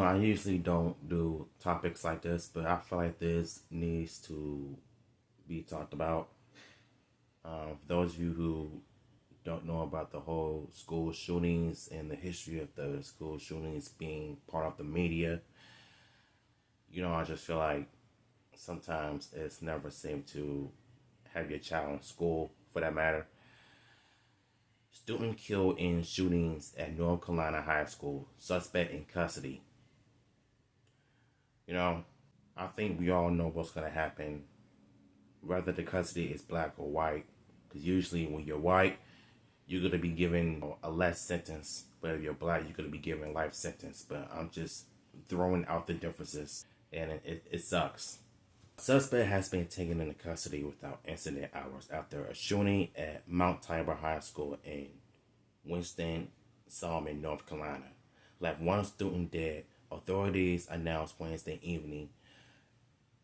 I usually don't do topics like this, but I feel like this needs to be talked about. For those of you who don't know about the whole school shootings and the history of the school shootings being part of the media, I just feel like sometimes it's never safe to have your child in school, for that matter. Student killed in shootings at North Carolina High School, suspect in custody. You know, I think we all know what's going to happen, whether the custody is black or white. Because usually when you're white, you're going to be given a less sentence. But if you're black, you're going to be given life sentence. But I'm just throwing out the differences. And it sucks. Suspect has been taken into custody without incident hours after a shooting at Mount Tabor High School in Winston-Salem, North Carolina. Left one student dead, authorities announced Wednesday evening.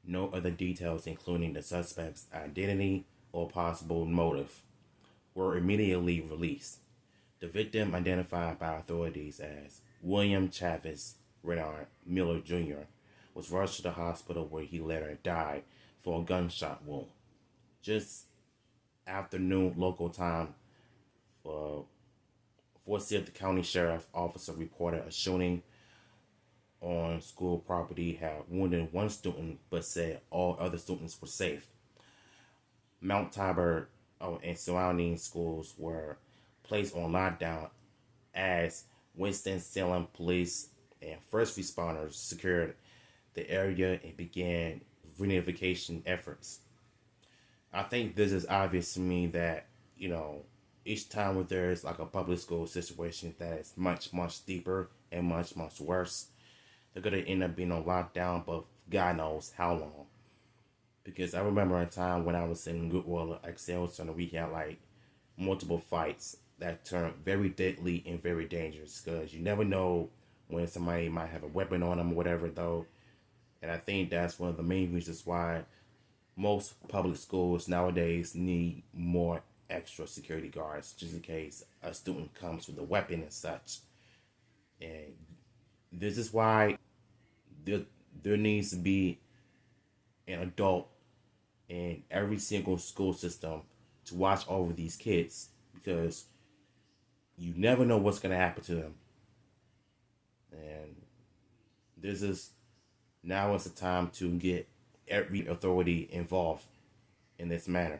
No other details, including the suspect's identity or possible motive, were immediately released. The victim, identified by authorities as William Chavis Renard Miller Jr., was rushed to the hospital where he later died for a gunshot wound. Just after noon local time, Forsyth County Sheriff Officer reported a shooting on school property had wounded one student, but said all other students were safe. Mount Tabor and surrounding schools were placed on lockdown as Winston-Salem police and first responders secured the area and began reunification efforts. I think this is obvious to me that, each time when there is like a public school situation that is much, much deeper and much, much worse, they're going to end up being on lockdown, but God knows how long. Because I remember a time when I was in Goodwill Excel Center, we had like multiple fights that turned very deadly and very dangerous. Because you never know when somebody might have a weapon on them or whatever, though. And I think that's one of the main reasons why most public schools nowadays need more extra security guards, just in case a student comes with a weapon and such. And this is why there needs to be an adult in every single school system to watch over these kids, because you never know what's going to happen to them. And now is the time to get every authority involved in this manner.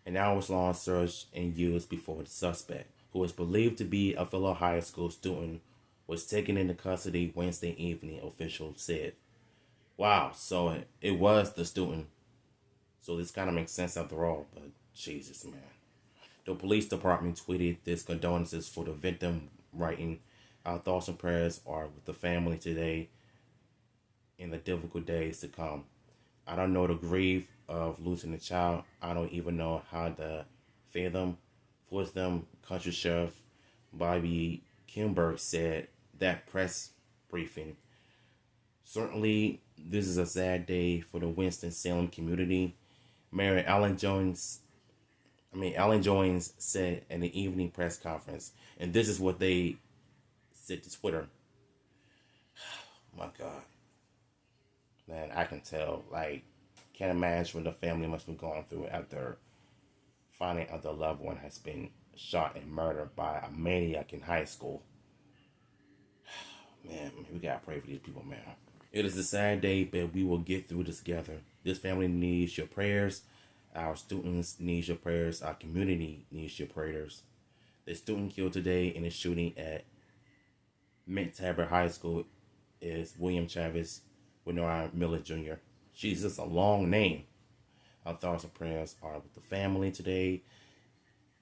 An hours-long search and years before the suspect, who is believed to be a fellow high school student, was taken into custody Wednesday evening, officials said. Wow, so it was the student. So this kind of makes sense after all, but Jesus, man. The police department tweeted this condolences for the victim, writing, "Our thoughts and prayers are with the family today in the difficult days to come. I don't know the grief of losing a child. I don't even know how to fathom." Force them, Country Sheriff Bobby Kimberg said that press briefing. Certainly, this is a sad day for the Winston-Salem community. Mayor Alan Jones said in the evening press conference, and this is what they said to Twitter. My God. Man, I can tell. Can't imagine what the family must be going through after finding out their loved one has been shot and murdered by a maniac in high school. Man, we gotta pray for these people, man. It is a sad day, but we will get through this together. This family needs your prayers. Our students need your prayers. Our community needs your prayers. The student killed today in a shooting at Mount Tabor High School is William Chavis Renard Miller Jr. Jesus, a long name. Our thoughts and prayers are with the family today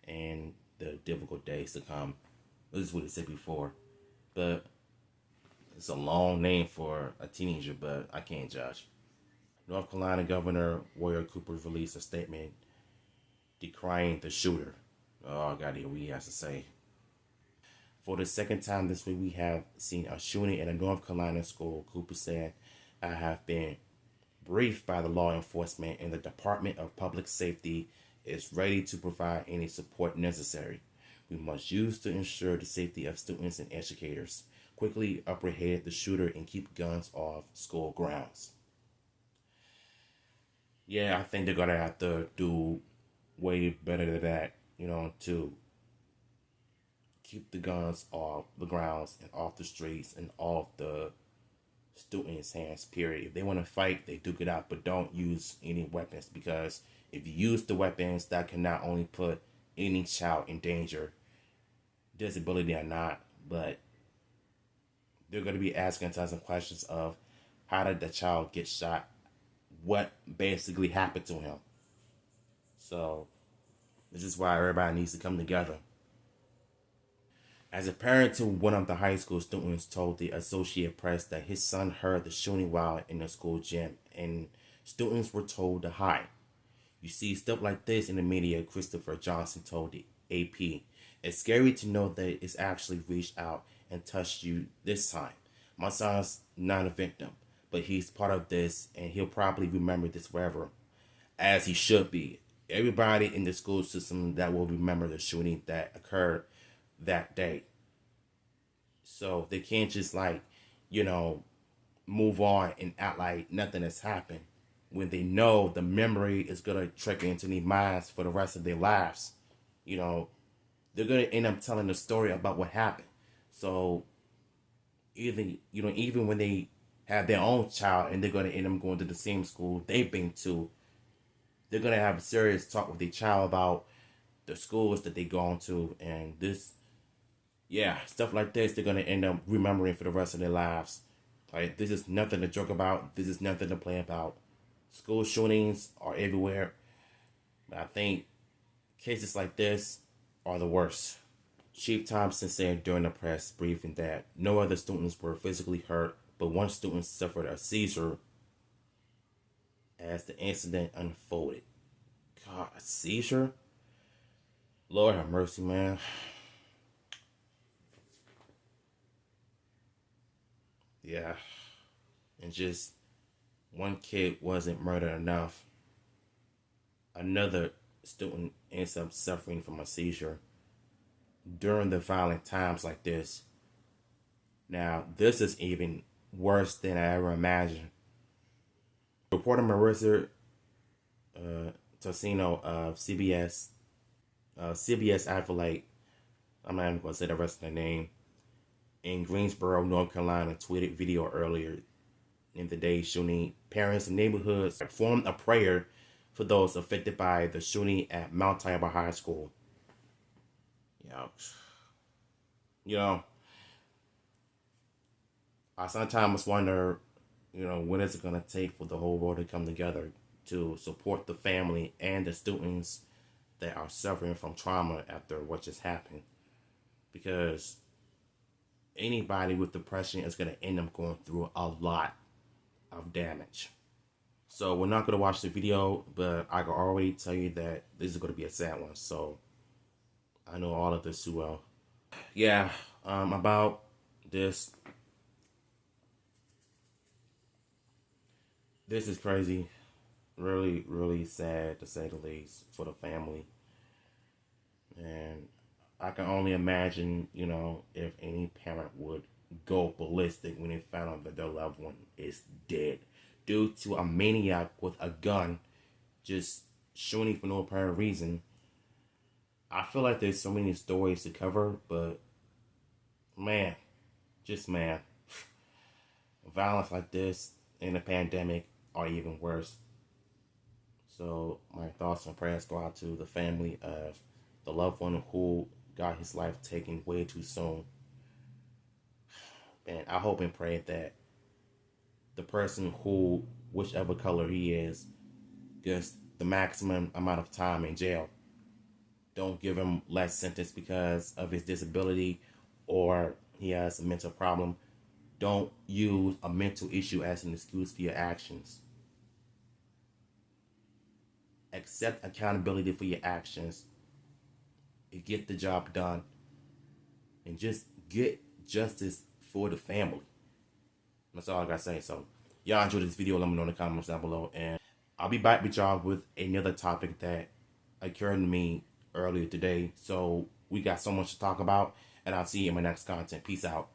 and the difficult days to come. This is what it said before. But it's a long name for a teenager, but I can't judge. North Carolina Governor Roy Cooper released a statement decrying the shooter. Oh, I gotta hear what he has to say. For the second time this week, we have seen a shooting in a North Carolina school. Cooper said, "I have been briefed by the law enforcement, and the Department of Public Safety is ready to provide any support necessary. We must use to ensure the safety of students and educators. quickly apprehend the shooter and keep guns off school grounds. Yeah, I think they're gonna have to do way better than that, to keep the guns off the grounds and off the streets and off the students' hands, period. If they want to fight, they duke it out, but don't use any weapons, because if you use the weapons, that can not only put any child in danger, disability or not, but they're going to be asking tons of questions of how did the child get shot, what basically happened to him. So this is why everybody needs to come together. As a parent to one of the high school students told the Associated Press that his son heard the shooting while in the school gym, and students were told to hide. You see stuff like this in the media, Christopher Johnson told the AP. It's scary to know that it's actually reached out and touched you this time. My son's not a victim, but he's part of this, and he'll probably remember this forever, as he should be. Everybody in the school system that will remember the shooting that occurred that day. So they can't just move on and act like nothing has happened when they know the memory is gonna trickle into their minds for the rest of their lives. They're gonna end up telling the story about what happened. So even when they have their own child and they're gonna end up going to the same school they've been to, they're gonna have a serious talk with their child about the schools that they gone to, and this, yeah, stuff like this they're gonna end up remembering for the rest of their lives. Like, this is nothing to joke about. This is nothing to play about. School shootings are everywhere. But I think cases like this are the worst. Chief Thompson said during the press briefing that no other students were physically hurt, but one student suffered a seizure as the incident unfolded. God, a seizure? Lord have mercy, man. Yeah. And just one kid wasn't murdered enough. Another student ends up suffering from a seizure during the violent times like this. Now, this is even worse than I ever imagined. Reporter Marissa Tocino of CBS Affiliate, I'm not even going to say the rest of the name, in Greensboro, North Carolina, tweeted video earlier in the day shooting. Parents in neighborhoods formed a prayer for those affected by the shooting at Mount Tabor High School. I sometimes wonder, what is it going to take for the whole world to come together to support the family and the students that are suffering from trauma after what just happened. Because anybody with depression is going to end up going through a lot of damage. So we're not going to watch the video, but I can already tell you that this is going to be a sad one. So I know all of this too well. Yeah, about this. This is crazy. Really, really sad to say the least for the family. And I can only imagine, if any parent would go ballistic when they found out that their loved one is dead due to a maniac with a gun just shooting for no apparent reason. I feel like there's so many stories to cover, but man, violence like this in a pandemic are even worse. So my thoughts and prayers go out to the family of the loved one who got his life taken way too soon. And I hope and pray that the person who, whichever color he is, gets the maximum amount of time in jail. Don't give him less sentence because of his disability or he has a mental problem. Don't use a mental issue as an excuse for your actions. Accept accountability for your actions and get the job done. And just get justice for the family. That's all I gotta say. So, y'all enjoyed this video. Let me know in the comments down below. And I'll be back with y'all with another topic that occurred to me earlier today. So, we got so much to talk about. And I'll see you in my next content. Peace out.